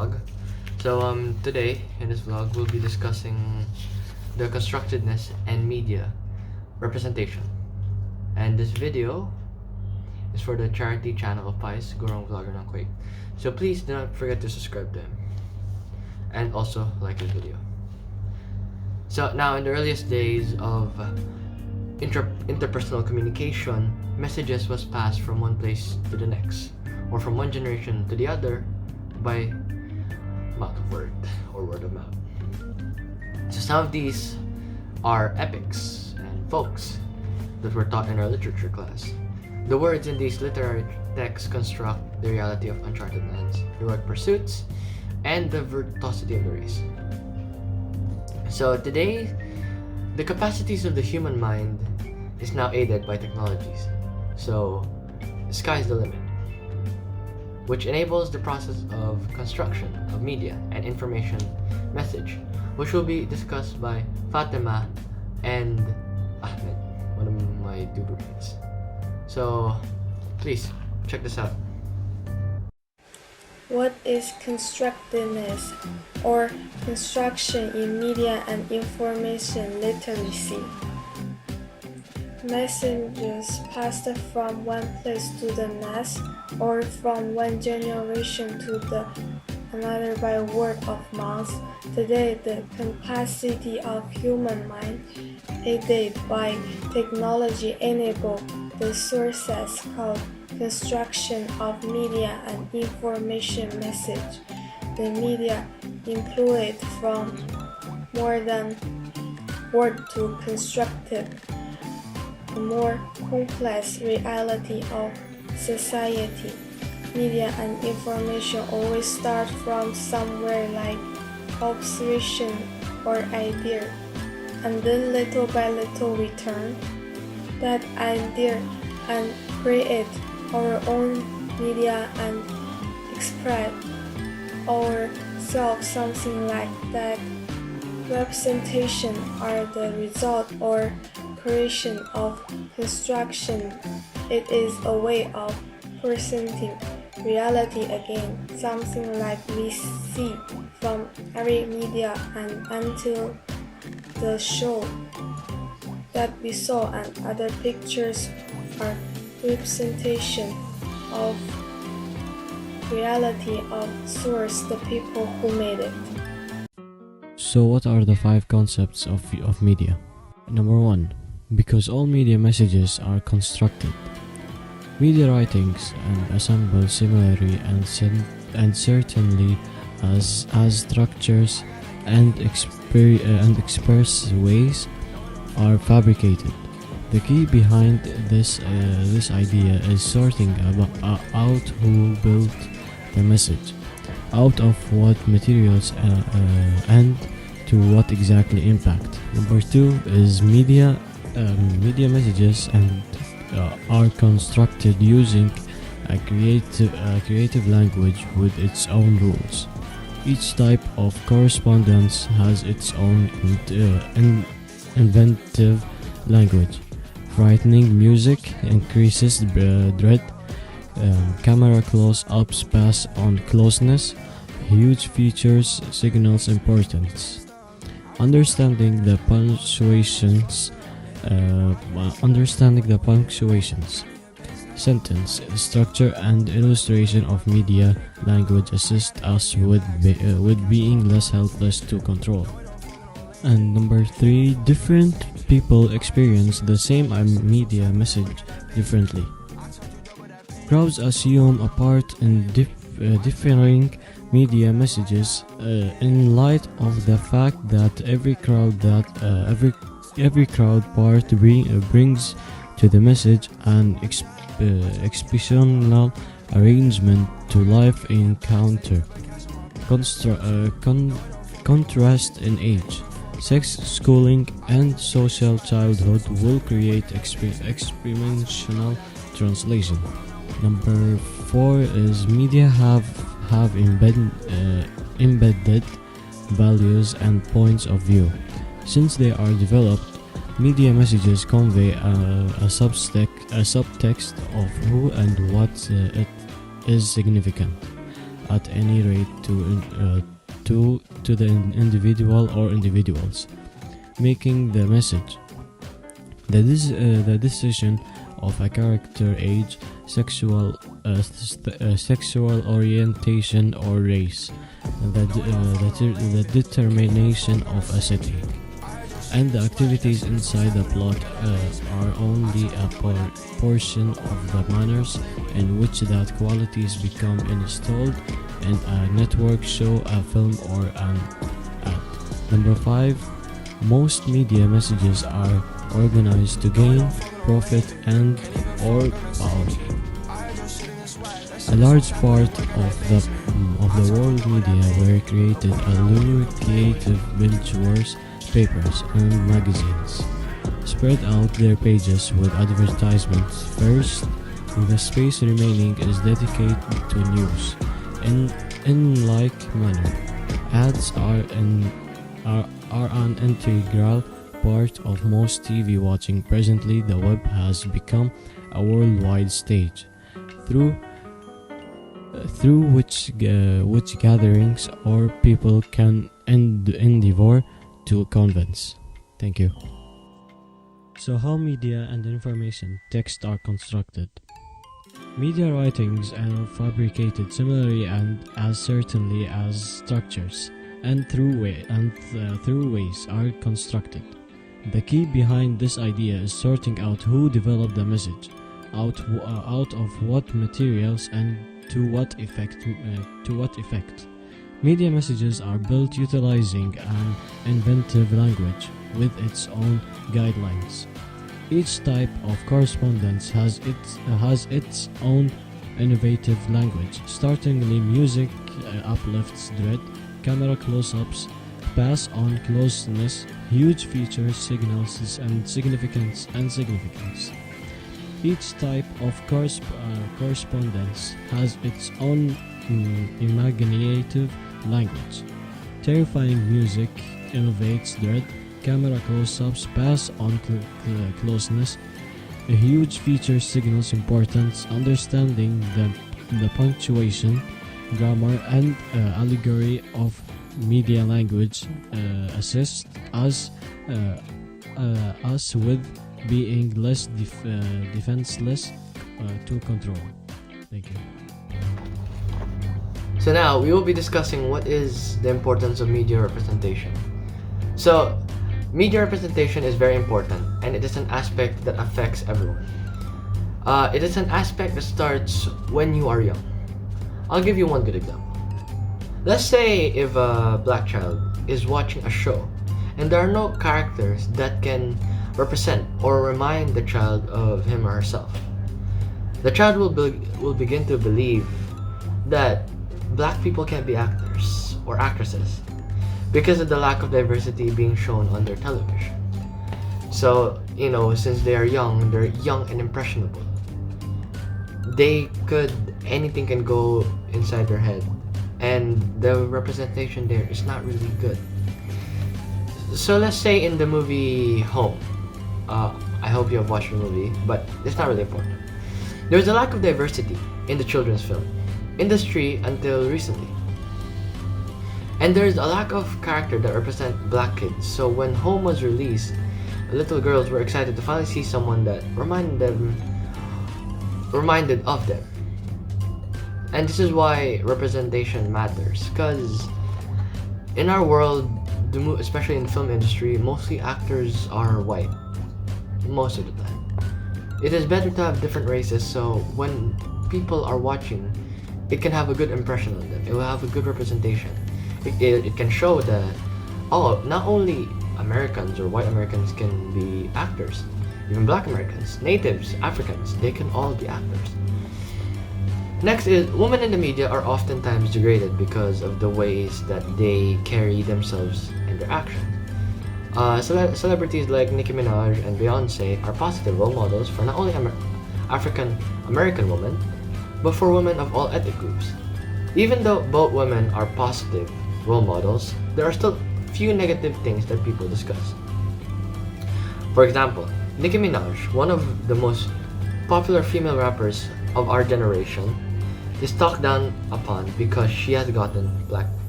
vlog. Today in this vlog we'll be discussing the constructedness and media representation. And this video is for the charity channel of Pies, Gurong Vlogger ng Quake. So please do not forget to subscribe to him. And also like this video. So now, in the earliest days of interpersonal communication, messages was passed from one place to the next, or from one generation to the other by mouth of word or word of mouth. So some of these are epics and folks that were taught in our literature class. The words in these literary texts construct the reality of uncharted lands, heroic pursuits, and the virtuosity of the race. So today, the capacities of the human mind is now aided by technologies. So the sky's the limit, which enables the process of construction of media and information message, which will be discussed by Fatima and Ahmed, one of my two roommates. So please check this out. What is constructedness, or construction in media and information literacy? Messages passed from one place to the next, or from one generation to the another by word of mouth. Today, the capacity of human mind, aided by technology, enable the sources called construction of media and information message. The media included from more than word to constructed a more complex reality of society. Media and information always start from somewhere like observation or idea, and then little by little we turn that idea and create our own media and express ourselves, something like that. Representation are the result or creation of construction. It is a way of presenting reality again, something like we see from every media and until the show that we saw, and other pictures are representation of reality of source, the people who made it. So what are the 5 concepts of media? Number 1. Because all media messages are constructed. Media writings and assembled similarly and certainly as structures and express ways are fabricated. The key behind this idea is sorting out who built the message, out of what materials and to what exactly impact. Number 2 is media messages and are constructed using a creative language with its own rules. Each type of correspondence has its own inventive language. Frightening music increases dread. Camera close-ups pass on closeness. Huge features signals importance. Understanding the punctuations, sentence structure, and illustration of media language assist us with being less helpless to control. And number 3, different people experience the same media message differently. Crowds assume a part in differing media messages in light of the fact that every crowd part brings to the message an expressional arrangement to life encounter. Contrast in age, sex, schooling, and social childhood will create experiential translation. Number 4 is media have embedded values and points of view. Since they are developed, media messages convey a subtext of who and what it is significant. at any rate to the individual or individuals, making the message, the decision of a character, age, sexual orientation or race, the determination of a city, and the activities inside the plot are only a portion of the manners in which that qualities become installed in a network show, a film, or an ad. Number 5. Most media messages are organized to gain profit and or power. A large part of the world media were created lucrative billboards, papers, and magazines spread out their pages with advertisements. First, the space remaining is dedicated to news. In like manner, ads are an integral part of most TV watching. Presently, the web has become a worldwide stage through which gatherings or people can endeavor to convince. Thank you. So, how media and information text are constructed? Media writings are fabricated similarly and as certainly as structures, and through ways are constructed. The key behind this idea is sorting out who developed the message, out of what materials, and to what effect. Media messages are built utilizing an inventive language with its own guidelines. Each type of correspondence has its own innovative language. Startlingly, music uplifts dread, camera close-ups pass on closeness, huge features signals and significance. Each type of correspondence has its own imaginative language. Terrifying music innovates dread, camera close-ups pass on closeness, a huge feature signals importance. Understanding the punctuation, grammar, and allegory of media language assists us with being less defenseless to control. Thank you. So now we will be discussing what is the importance of media representation. So media representation is very important, and it is an aspect that affects everyone. It is an aspect that starts when you are young. I'll give you one good example. Let's say if a black child is watching a show and there are no characters that can represent or remind the child of him or herself. The child will begin to believe that black people can't be actors or actresses because of the lack of diversity being shown on their television. So, since they are young, they're young and impressionable. Anything can go inside their head, and the representation there is not really good. So let's say in the movie Home, I hope you have watched the movie, but it's not really important. There's a lack of diversity in the children's film industry until recently. And there's a lack of character that represent black kids. So when Home was released, little girls were excited to finally see someone that reminded of them. And this is why representation matters, because in our world, especially in the film industry, mostly actors are white most of the time. It is better to have different races, so when people are watching, it can have a good impression on them. It will have a good representation. It can show that not only Americans or white Americans can be actors, even black Americans, natives, Africans, they can all be actors. Next is, women in the media are oftentimes degraded because of the ways that they carry themselves and their actions. Celebrities like Nicki Minaj and Beyonce are positive role models for not only African American women, but for women of all ethnic groups. Even though both women are positive role models, there are still few negative things that people discuss. For example, Nicki Minaj, one of the most popular female rappers of our generation, is talked down upon because she has gotten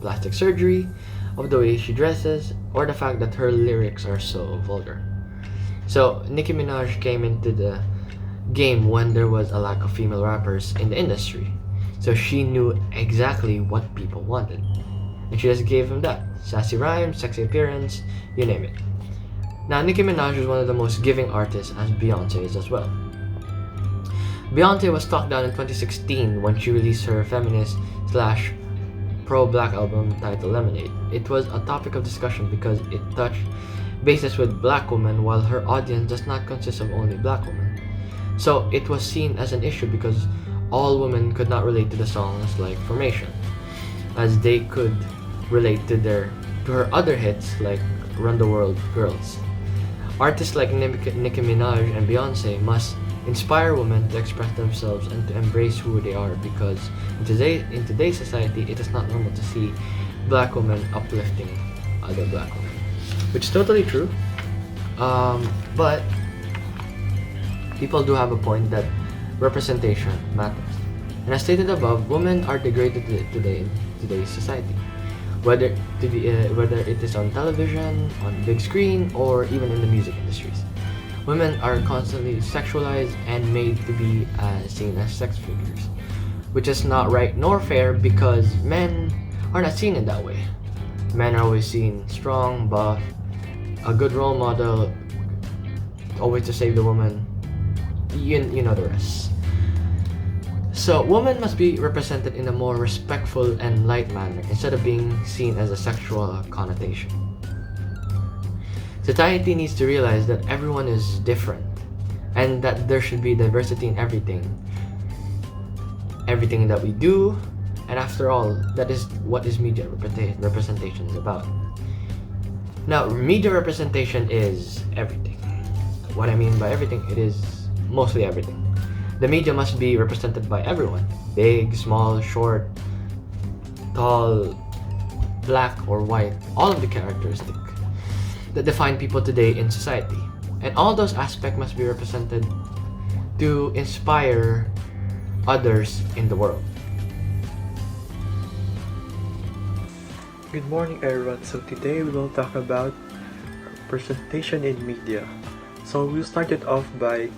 plastic surgery, of the way she dresses, or the fact that her lyrics are so vulgar. So Nicki Minaj came into the game when there was a lack of female rappers in the industry. So she knew exactly what people wanted. And she just gave them that. Sassy rhymes, sexy appearance, you name it. Now Nicki Minaj is one of the most giving artists, as Beyonce is as well. Beyonce was talked down in 2016 when she released her feminist slash pro-black album titled Lemonade. It was a topic of discussion because it touched bases with black women while her audience does not consist of only black women. So it was seen as an issue because all women could not relate to the songs like Formation, as they could relate to her other hits like Run the World Girls. Artists like Nicki Minaj and Beyonce must inspire women to express themselves and to embrace who they are, because in today's society it is not normal to see black women uplifting other black women, which is totally true. But people do have a point that representation matters. And as stated above, women are degraded today in today's society, whether it is on television, on big screen, or even in the music industries. Women are constantly sexualized and made to be seen as sex figures, which is not right nor fair because men are not seen in that way. Men are always seen strong, buff, a good role model, always to save the woman. You know the rest. So women must be represented in a more respectful and light manner instead of being seen as a sexual connotation. Society needs to realize that everyone is different and that there should be diversity in everything that we do, and after all, that is what is media representation is about. Now, media representation is everything. What I mean by everything, it is mostly everything. The media must be represented by everyone, big, small, short, tall, black or white, all of the characteristics that define people today in society. And all those aspects must be represented to inspire others in the world. Good morning everyone. So today we will talk about representation in media. So we'll start it off by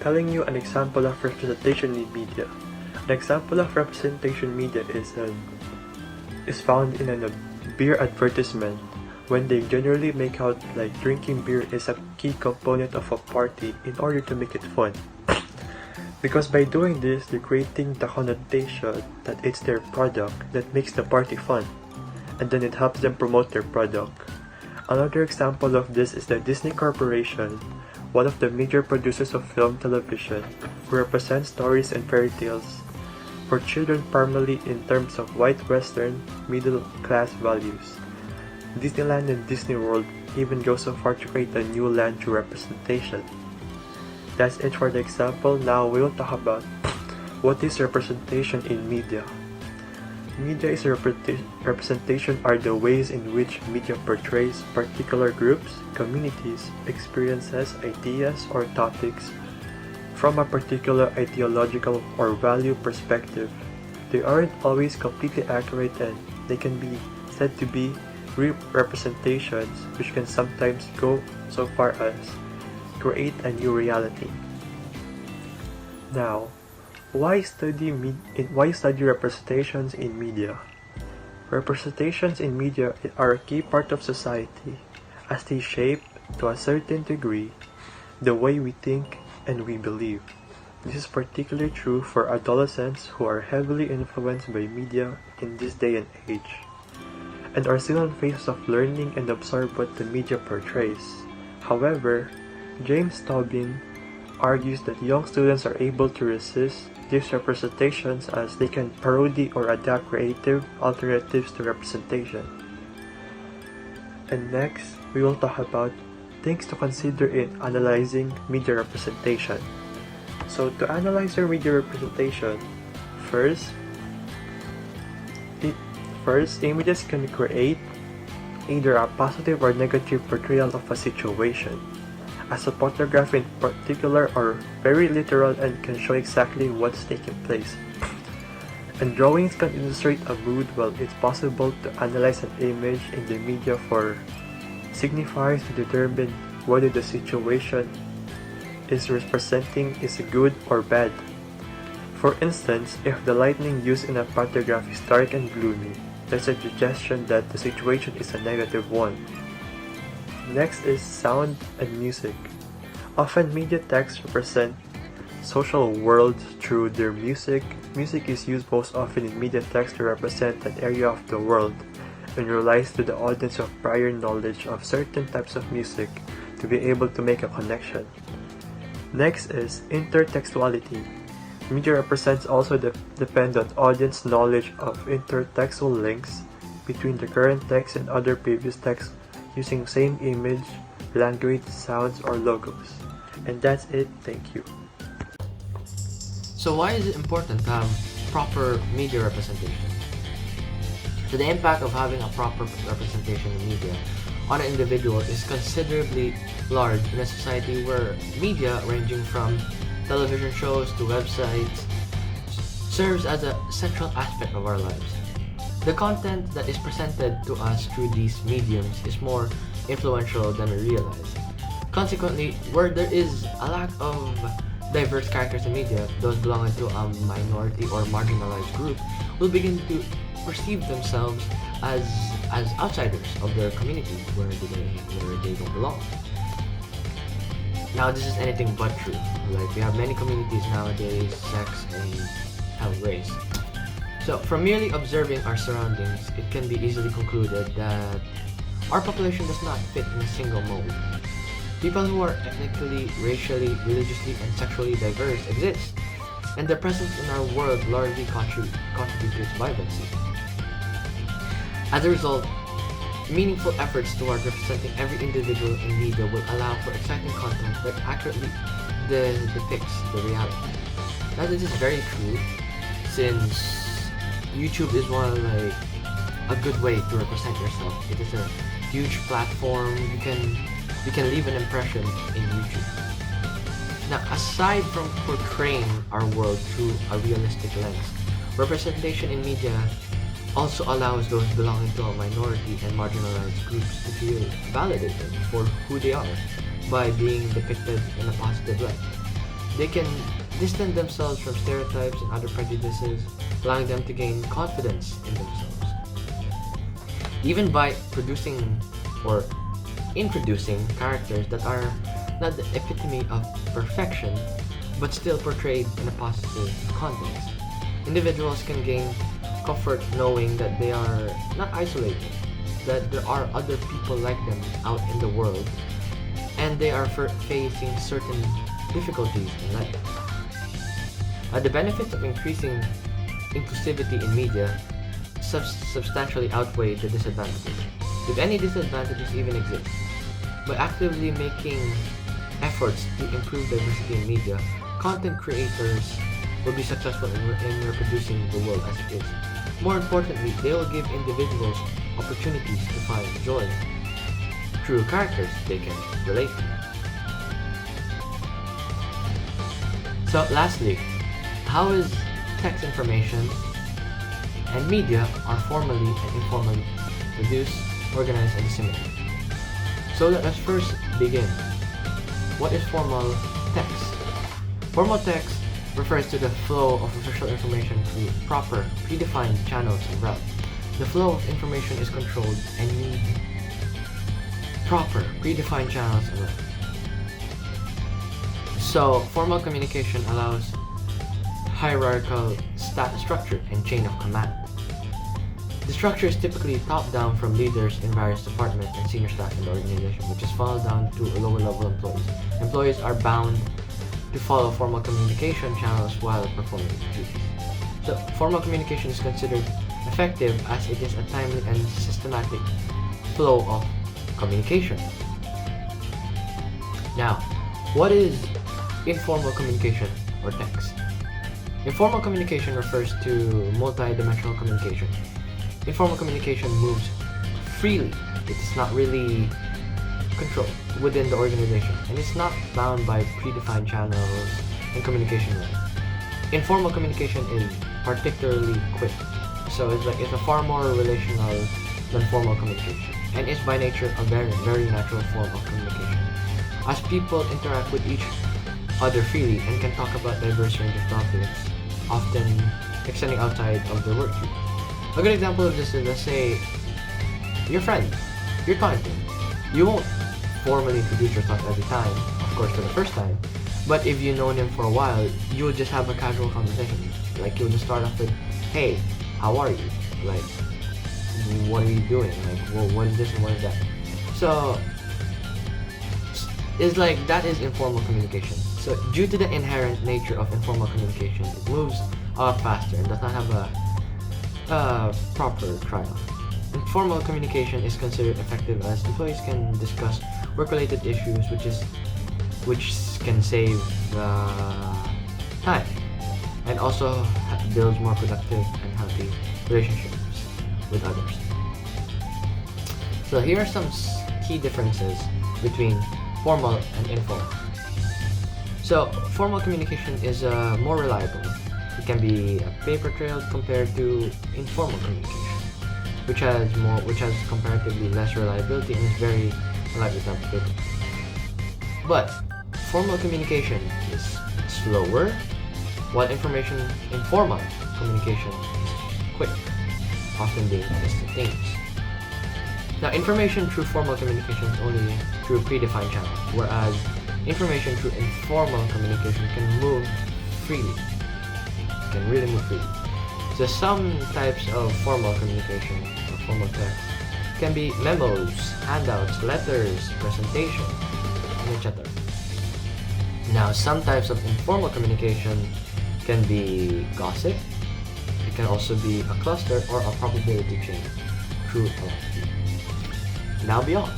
telling you an example of representation in media. An example of representation media is found in a beer advertisement, when they generally make out like drinking beer is a key component of a party in order to make it fun. Because by doing this, they're creating the connotation that it's their product that makes the party fun, and then it helps them promote their product. Another example of this is the Disney Corporation, one of the major producers of film television, who represents stories and fairy tales for children primarily in terms of white Western middle class values. Disneyland and Disney World even go so far to create a new land through representation. That's it for the example. Now we will talk about what is representation in media. Media is representation are the ways in which media portrays particular groups, communities, experiences, ideas, or topics from a particular ideological or value perspective. They aren't always completely accurate, and they can be said to be representations, which can sometimes go so far as create a new reality. Now, why study representations in media? Representations in media are a key part of society, as they shape, to a certain degree, the way we think and we believe. This is particularly true for adolescents who are heavily influenced by media in this day and age, and are still in phases of learning and absorb what the media portrays. However, James Tobin argues that young students are able to resist these representations as they can parody or adapt creative alternatives to representation. And next, we will talk about things to consider in analyzing media representation. So to analyze your media representation, first, images can create either a positive or negative portrayal of a situation, as a photograph in particular are very literal and can show exactly what's taking place. And drawings can illustrate a mood while it's possible to analyze an image in the media for signifiers to determine whether the situation is representing is good or bad. For instance, if the lighting used in a photograph is dark and gloomy, there's a suggestion that the situation is a negative one. Next is sound and music. Often media texts represent social worlds through their music. Music is used most often in media text to represent an area of the world and relies to the audience of prior knowledge of certain types of music to be able to make a connection. Next is intertextuality. Media represents also depend on audience knowledge of intertextual links between the current text and other previous texts using same image, language, sounds, or logos. And that's it. Thank you. So why is it important to have proper media representation? So the impact of having a proper representation in media on an individual is considerably large in a society where media, ranging from television shows to websites, serves as a central aspect of our lives. The content that is presented to us through these mediums is more influential than we realize. Consequently, where there is a lack of diverse characters in media, those belonging to a minority or marginalized group will begin to perceive themselves as outsiders of their community where they don't belong. Now, this is anything but true. Like, we have many communities nowadays, sex and race. So, from merely observing our surroundings, it can be easily concluded that our population does not fit in a single mold. People who are ethnically, racially, religiously, and sexually diverse exist, and their presence in our world largely contribute to its vibrancy. As a result, meaningful efforts toward representing every individual in media will allow for exciting content that accurately depicts the reality. Now, this is very true, since YouTube is a good way to represent yourself. It is a huge platform. You can leave an impression in YouTube. Now, aside from portraying our world through a realistic lens, representation in media also allows those belonging to a minority and marginalized groups to feel validated for who they are by being depicted in a positive light. They can distance themselves from stereotypes and other prejudices, allowing them to gain confidence in themselves. Even by producing or introducing characters that are not the epitome of perfection, but still portrayed in a positive context, individuals can gain comfort knowing that they are not isolated, that there are other people like them out in the world, and they are facing certain difficulties in life. The benefits of increasing inclusivity in media substantially outweigh the disadvantages, if any disadvantages even exist. By actively making efforts to improve diversity in media, content creators will be successful in reproducing the world as it is. More importantly, they will give individuals opportunities to find joy through characters they can relate to. So lastly, how is text information and media are formally and informally produced, organized, and disseminated? So let us first begin. What is formal text? Formal text refers to the flow of official information through proper, predefined channels and routes. The flow of information is controlled and need proper, predefined channels and routes. So, formal communication allows hierarchical structure and chain of command. The structure is typically top-down from leaders in various departments and senior staff in the organization, which is funneled down to lower-level employees. Employees are bound to follow formal communication channels while performing duties. So, formal communication is considered effective as it is a timely and systematic flow of communication. Now, what is informal communication or text? Informal communication refers to multi-dimensional communication. Informal communication moves freely. It is not really controlled within the organization, and it's not bound by predefined channels and communication lines. Informal communication is particularly quick. So it's a far more relational than formal communication, and is by nature a very, very natural form of communication, as people interact with each other freely and can talk about diverse range of topics, often extending outside of their work group. A good example of this is, let's say, your friend, you're talking to him. You won't formally introduce yourself every time, of course for the first time, but if you've known him for a while, you'll just have a casual conversation. Like, you'll just start off with, hey, how are you? Like, what are you doing? Like, well, what is this and what is that? So, it's like, that is informal communication. So, due to the inherent nature of informal communication, it moves a lot faster and does not have a proper trial. Informal communication is considered effective as employees can discuss work-related issues, which can save time, and also builds more productive and healthy relationships with others. So here are some key differences between formal and informal. So formal communication is more reliable. It can be a paper trail compared to informal communication, which has comparatively less reliability and is very unlikely to happen. But formal communication is slower, while informal communication is quick, often being instantaneous. Now, information through formal communication is only through predefined channels, whereas information through informal communication can move freely. Can really move freely. So some types of formal communication or formal text can be memos, handouts, letters, presentation, and etc. Now, some types of informal communication can be gossip. It can also be a cluster or a probability chain through a lot of people. Now beyond.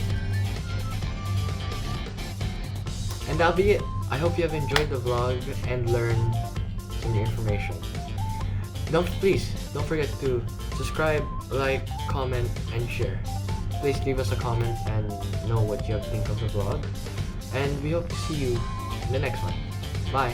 And that'll be it. I hope you have enjoyed the vlog and learned some new information. Please don't forget to subscribe, like, comment, and share. Please leave us a comment and know what you think of the vlog. And we hope to see you in the next one. Bye.